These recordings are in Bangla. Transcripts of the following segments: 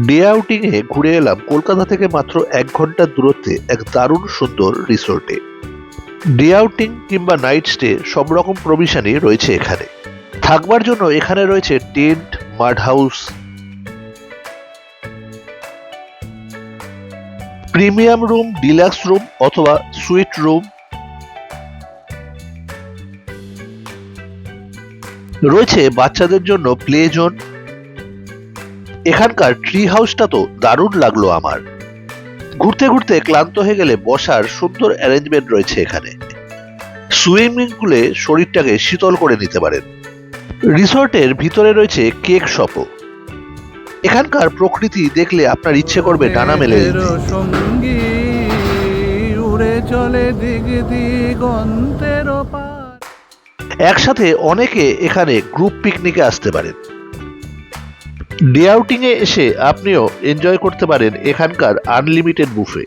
ডে আউটিং এ ঘুরে এলাম কলকাতা থেকে মাত্র 1 ঘন্টার দূরত্বে এক দারুণ সুন্দর রিসোর্টে। ডে আউটিং কিংবা নাইট স্টে সব রকম প্রভিশনই রয়েছে এখানে। থাকবার জন্য এখানে রয়েছে tent, মাড house, premium room, deluxe room অথবা সুইট রুম, রয়েছে বাচ্চাদের জন্য প্লে জোন। এখানকার ট্রি হাউসটা তো দারুণ লাগলো আমার। ঘুরতে ঘুরতে ক্লান্ত হয়ে গেলে বসার সুন্দর অ্যারেঞ্জমেন্ট রয়েছে এখানে। সুইমিং পুলে শরীরটাকে শীতল করে নিতে পারেন। রিসর্টের ভিতরে রয়েছে কেক শপও। এখানকার প্রকৃতি দেখলে আপনার ইচ্ছে করবে ডানা মেলে দিতে। সঙ্গী উড়ে চলে দিক দিগন্তের পার। একসাথে অনেকে এখানে গ্রুপ পিকনিকে আসতে পারেন। ডে আউটিং এ এসে আপনিও এনজয় করতে পারেন এখানকার আনলিমিটেড বুফে।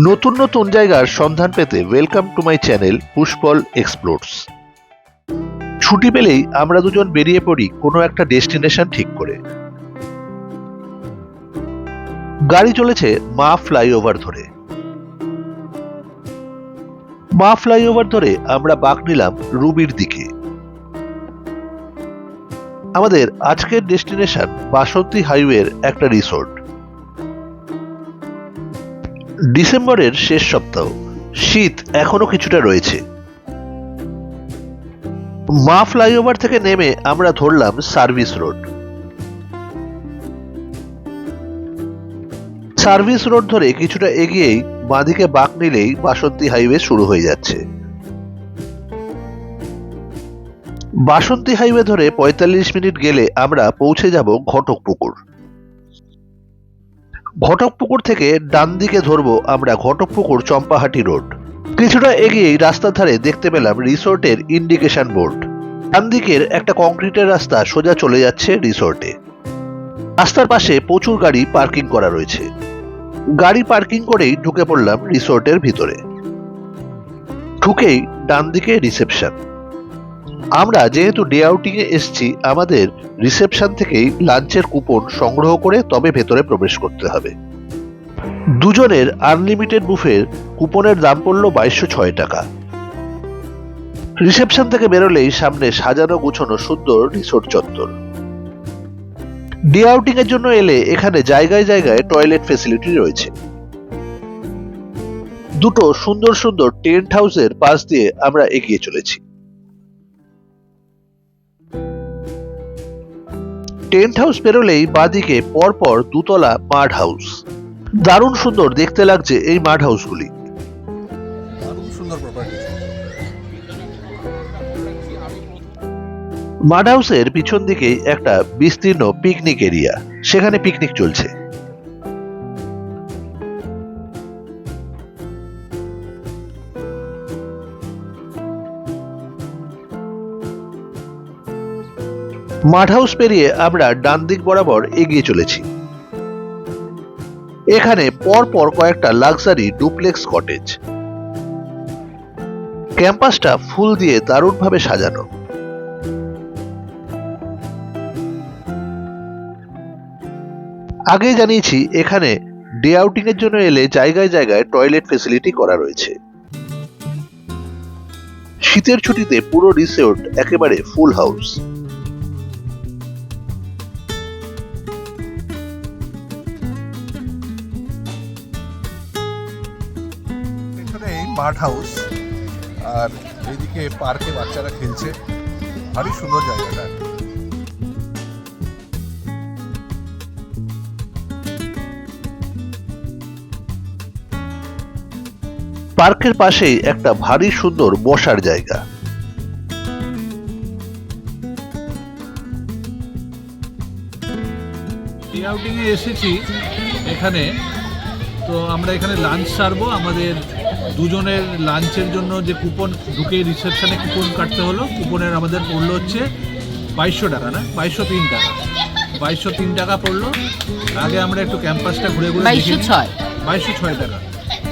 নতুন নতুন জায়গার সন্ধান পেতে welcome to my channel Pushpal explores. ছুটি পেলেই আমরা দুজন বেরিয়ে পড়ি কোনো একটা ডেস্টিনেশন ঠিক করে। গাড়ি চলেছে মা ফ্লাইওভার ধরে। মা ফ্লাইওভার ধরে আমরা বাঁক নিলাম রুবির দিকে। আমাদের আজকের ডেস্টিনেশন বাসন্তী হাইওয়ের একটা রিসোর্ট। ডিসেম্বরের শেষ সপ্তাহ, শীত এখনো কিছুটা রয়েছে। মা ফ্লাইওভার থেকে নেমে আমরা ধরলাম সার্ভিস রোড। সার্ভিস রোড ধরে কিছুটা এগিয়েই বাঁদিকে বাঁক নিলেই বাসন্তী হাইওয়ে শুরু হয়ে যাচ্ছে। বাসন্তী হাইওয়ে ধরে 45 মিনিট গেলে আমরা পৌঁছে যাব ঘটকপুকুর। ঘটকপুকুর থেকে ডান দিকে ধরবো আমরা ঘটকপুকুর চম্পাহাটি রোড। কিছুটা এগিয়েই রাস্তার ধারে দেখতে পেলাম রিসোর্টের ইন্ডিকেশন বোর্ড। ডান দিকের একটা কংক্রিটের রাস্তা সোজা চলে যাচ্ছে রিসোর্টে। রাস্তার পাশে প্রচুর গাড়ি পার্কিং করা রয়েছে। গাড়ি পার্কিং করেই ঢুকে পড়লাম রিসোর্টের ভিতরে। ঢুকেই ডান দিকে রিসেপশন। আমরা যেহেতু ডে আউটিং এ এসছি, আমাদের রিসেপশন থেকেই লাঞ্চের কুপন সংগ্রহ করে তবে ভেতরে প্রবেশ করতে হবে। দুজনের আনলিমিটেড বুফের কুপনের দাম পড়ল 2206 টাকা। রিসেপশন থেকে বেরোলেই সামনে সাজানো গুছানো সুন্দর রিসোর্ট চত্বর। ডে আউটিং এর জন্য এলে এখানে জায়গায় জায়গায় টয়লেট ফেসিলিটি রয়েছে। দুটো সুন্দর সুন্দর টেন্ট হাউসের পাশ দিয়ে আমরা এগিয়ে চলেছি। টেন্ট হাউস পেরোলেই বাঁদিকে পরপর দুতলা মাড হাউস। দারুণ সুন্দর দেখতে লাগছে এই মাড হাউসগুলি। দারুণ সুন্দর প্রপার্টি। মাড হাউসের পিছন দিকেই একটা বিস্তীর্ণ পিকনিক এরিয়া, সেখানে পিকনিক চলছে। মাড হাউস পেরিয়ে আমরা ডান দিক বরাবর এগিয়ে চলেছি। এখানে পরপর কয়েকটা লাক্সারি ডুপ্লেক্স কটেজ। ক্যাম্পাসটা ফুল দিয়ে দারুণভাবে সাজানো। আগে জানিয়েছি এখানে ডে আউটিং এর জন্য এলে জায়গায় জায়গায় টয়লেট ফেসিলিটি করা রয়েছে। শীতের ছুটিতে পুরো রিসোর্ট একেবারে ফুল হাউস। মাড হাউস আর এইদিকে পার্কে বাচ্চারা খেলছে। ভারী সুন্দর জায়গাটা। পার্কের পাশেই একটা ভারী সুন্দর বসার জায়গা। ডে আউটিং এ এসেছি এখানে, তো আমরা এখানে লাঞ্চ সারবো। আমাদের দুজনের লাঞ্চের জন্য যে কুপন, ঢুকে রিসেপশনে কুপন কাটতে হলো। কুপনের আমাদের পড়লো হচ্ছে 2200 টাকা, না 2203 টাকা। 2203 টাকা পড়লো। আগে আমরা একটু ক্যাম্পাসটা ঘুরে ঘুরে 2206 টাকা।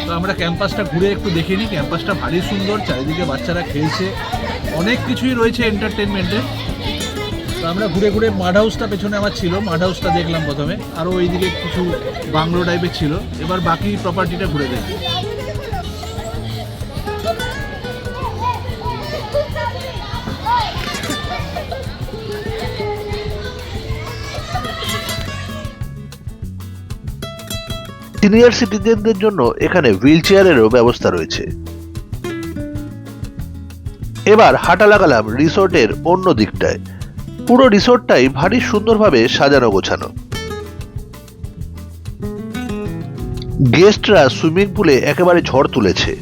তো আমরা ক্যাম্পাসটা ঘুরে একটু দেখে নিই। ক্যাম্পাসটা ভারী সুন্দর, চারিদিকে বাচ্চারা খেলছে, অনেক কিছুই রয়েছে এন্টারটেনমেন্টের। তো আমরা ঘুরে ঘুরে মাড হাউসটা পেছনে আমার ছিল, মাড হাউসটা দেখলাম প্রথমে, আরও ওইদিকে কিছু বাংলো টাইপের ছিল। এবার বাকি প্রপার্টিটা ঘুরে দেখি। সিনিয়র সিটিজেনদের জন্য এখানে হুইল চেয়ারেরও ব্যবস্থা রয়েছে। এবার হাঁটা লাগালাম রিসোর্টের অন্য দিকটায়। পুরো রিসোর্টটাই ভারী সুন্দরভাবে সাজানো গোছানো। গেস্টরা সুইমিং পুলে একেবারে ঝড় তুলেছে।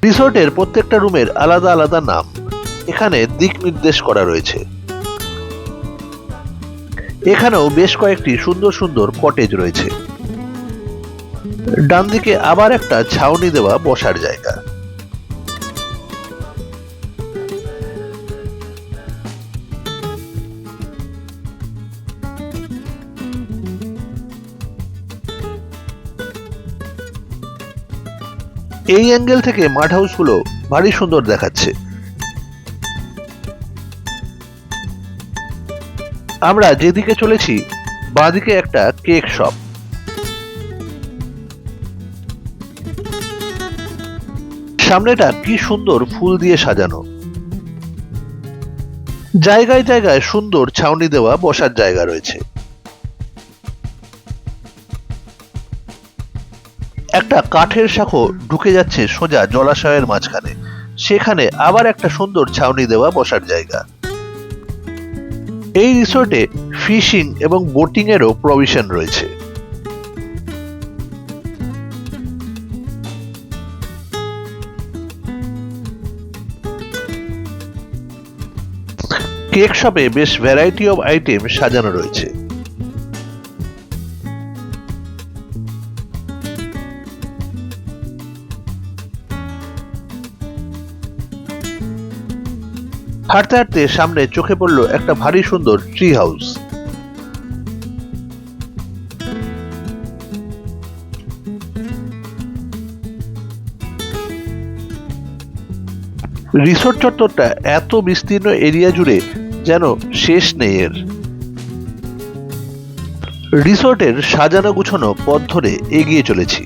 রিসোর্টের প্রত্যেকটা রুমের আলাদা আলাদা নাম এখানে দিক নির্দেশ করা রয়েছে। এখানেও বেশ কয়েকটি সুন্দর সুন্দর কটেজ রয়েছে। ডান দিকে আবার একটা ছাউনি দেওয়া বসার জায়গা। এই অ্যাঙ্গেল থেকে মাড হাউসগুলো ভারী সুন্দর দেখাচ্ছে। আমরা যেদিকে চলেছি বাঁদিকে একটা কেক শপ। সামনেটা কি সুন্দর ফুল দিয়ে সাজানো। জায়গায় জায়গায় সুন্দর ছাউনি দেওয়া বসার জায়গা রয়েছে। একটা কাঠের শাঁখো ঢুকে যাচ্ছে সোজা জলাশয়ের মাঝখানে। সেখানে আবার একটা সুন্দর ছাউনি দেওয়া বসার জায়গা। এই রিসোর্টে ফিশিং এবং বোটিং এরও প্রভিশন রয়েছে। কেক শপে বেশ ভ্যারাইটি অফ আইটেম সাজানো রয়েছে। হাঁটতে হাঁটতে সামনে চোখে পড়লো একটা ভারী সুন্দর ট্রি হাউস। রিসোর্ট চত্বরটা এত বিস্তীর্ণ এরিয়া জুড়ে যেন শেষ নেই এর। রিসোর্টের সাজানো গুছানো পথ ধরে এগিয়ে চলেছি।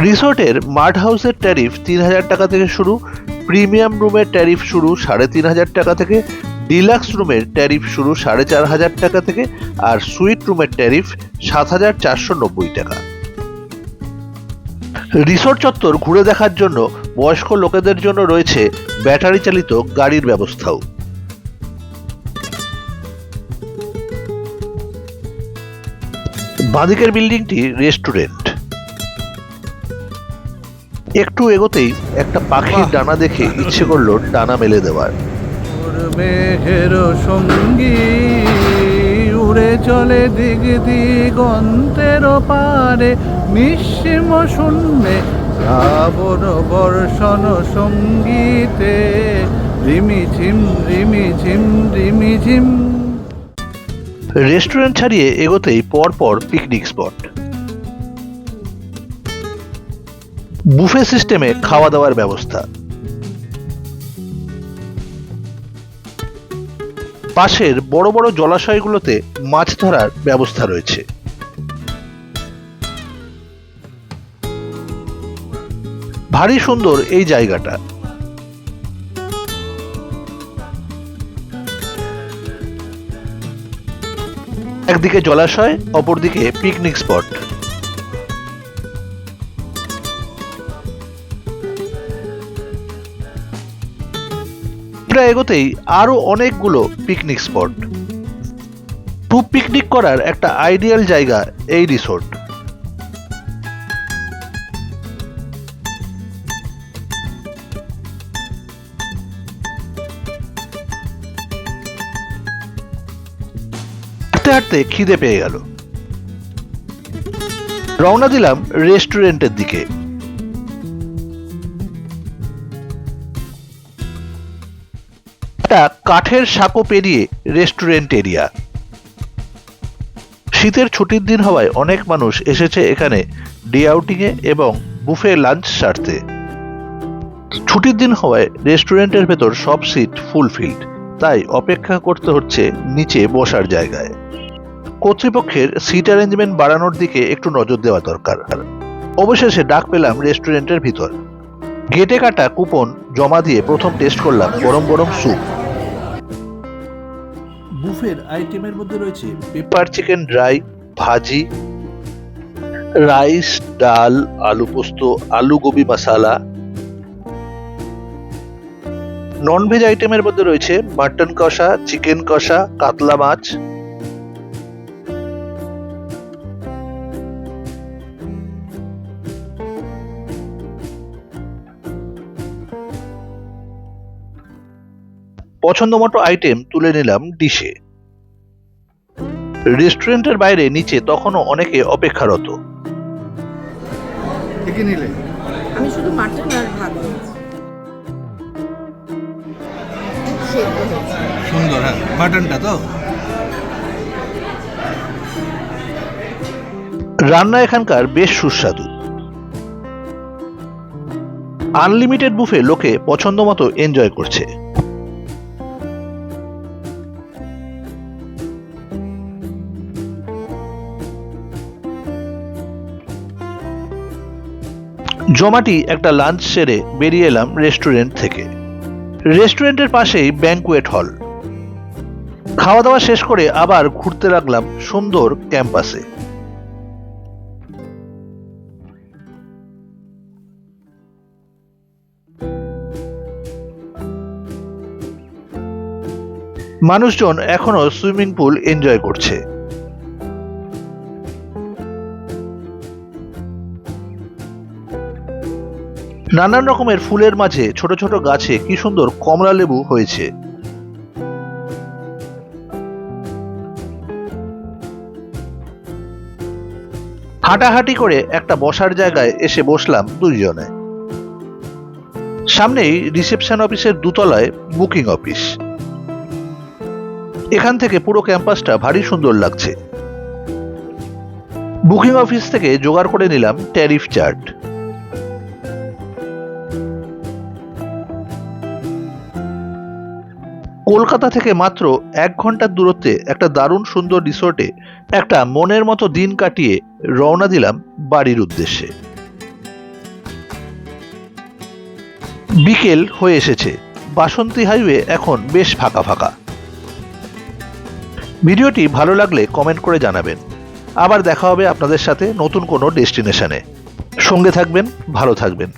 রিসোর্টের মাড হাউসের ট্যারিফ ৩,০০০ টাকা থেকে শুরু, প্রিমিয়াম রুমের ট্যারিফ শুরু ৩,৫০০ টাকা থেকে, ডিলাক্স রুমের ট্যারিফ শুরু ৪,৫০০ টাকা থেকে, আর সুইট রুমের ট্যারিফ ৭,৪৯০ টাকা। রিসোর্ট চত্বর ঘুরে দেখার জন্য বয়স্ক লোকেদের জন্য রয়েছে ব্যাটারি চালিত গাড়ির ব্যবস্থাও। বাঁদিকের বিল্ডিংটি রেস্টুরেন্ট। একটু এগোতেই একটা পাখির ডানা দেখে ইচ্ছে করলো ডানা মেলে দেওয়ার। মেঘের সঙ্গী উড়ে চলে দিক দিগন্তের পারে, নিঃসীম শূন্যে শ্রাবণ বর্ষণ সঙ্গীতে রিমিঝিম রিমিঝিম রিমিঝিম। রেস্টুরেন্ট ছাড়িয়ে এগোতেই পরপর পিকনিক স্পট। বুফে সিস্টেমে খাওয়া দাওয়ার ব্যবস্থা। পাশের বড় বড় জলাশয়গুলোতে মাছ ধরার ব্যবস্থা রয়েছে। ভারী সুন্দর এই জায়গাটা। একদিকে জলাশয়, অপরদিকে পিকনিক স্পট। এগোতেই আরো অনেকগুলো পিকনিক স্পট। খুব পিকনিক করার একটা আইডিয়াল জায়গা এই রিসোর্ট। হাঁটতে হাঁটতে খিদে পেয়ে গেল। রওনা দিলাম রেস্টুরেন্টের দিকে। একটা কাঠের সাঁকো পেরিয়ে রেস্টুরেন্ট এরিয়া। শীতের ছুটির দিন হওয়ায় অনেক মানুষ এসেছে এখানে ডে আউটিংয়ে এবং বুফে লাঞ্চ সারতে। ছুটির দিন হওয়ায় রেস্টুরেন্টের ভেতর সব সিট ফুলফিলড, তাই অপেক্ষা করতে হচ্ছে নিচে বসার জায়গায়। কর্তৃপক্ষের সিট অ্যারেঞ্জমেন্ট বাড়ানোর দিকে একটু নজর দেওয়া দরকার। অবশেষে ডাক পেলাম রেস্টুরেন্টের ভিতর। গেটে কাটা কুপন জমা দিয়ে প্রথম টেস্ট করলাম গরম গরম স্যুপ। বুফের আইটেমের মধ্যে রয়েছে পেপার চিকেন ড্রাই, ভাজি, রাইস, ডাল, আলু পোস্ত, আলু গোবি মশালা। ননভেজ আইটেমের মধ্যে রয়েছে মাটন কষা, চিকেন কষা, কাতলা মাছ। পছন্দ মতো আইটেম তুলে নিলাম ডিশে। রেস্টুরেন্টের বাইরে নিচে তখনও অনেকে অপেক্ষারত। কি নিলে? আমি শুধু মাটন আর ভাত সেদ্ধ হয়েছে। সুন্দর, হ্যাঁ, মাটনটা তো। রান্না এখানকার বেশ সুস্বাদু। আনলিমিটেড বুফে লোকে পছন্দ মতো এনজয় করছে। জমাটি একটা লাঞ্চ সেরে বেরিয়ে এলাম রেস্টুরেন্ট থেকে। রেস্টুরেন্টের পাশেই ব্যাংকুয়েট হল। খাওয়া দাওয়া শেষ করে আবার ঘুরতে লাগলাম সুন্দর ক্যাম্পাসে। মানুষজন এখনো সুইমিং পুল এনজয় করছে। নানান রকমের ফুলের মাঝে ছোট ছোট গাছে কি সুন্দর কমলা লেবু হয়েছে। হাঁটাহাঁটি করে একটা বসার জায়গায় এসে বসলাম দুইজনে। সামনেই রিসেপশন অফিসের দোতলায় বুকিং অফিস। এখান থেকে পুরো ক্যাম্পাসটা ভারী সুন্দর লাগছে। বুকিং অফিস থেকে জোগাড় করে নিলাম ট্যারিফ চার্ট। কলকাতা থেকে মাত্র 1 ঘন্টার দূরত্বে একটা দারুণ সুন্দর রিসোর্টে একটা মনের মতো দিন কাটিয়ে রওনা দিলাম বাড়ির উদ্দেশ্যে। বিকেল হয়ে এসেছে। বাসন্তী হাইওয়ে এখন বেশ ফাঁকা ফাঁকা। ভিডিওটি ভালো লাগলে কমেন্ট করে জানাবেন। আবার দেখা হবে আপনাদের সাথে নতুন কোনো ডেস্টিনেশনে। সঙ্গে থাকবেন, ভালো থাকবেন।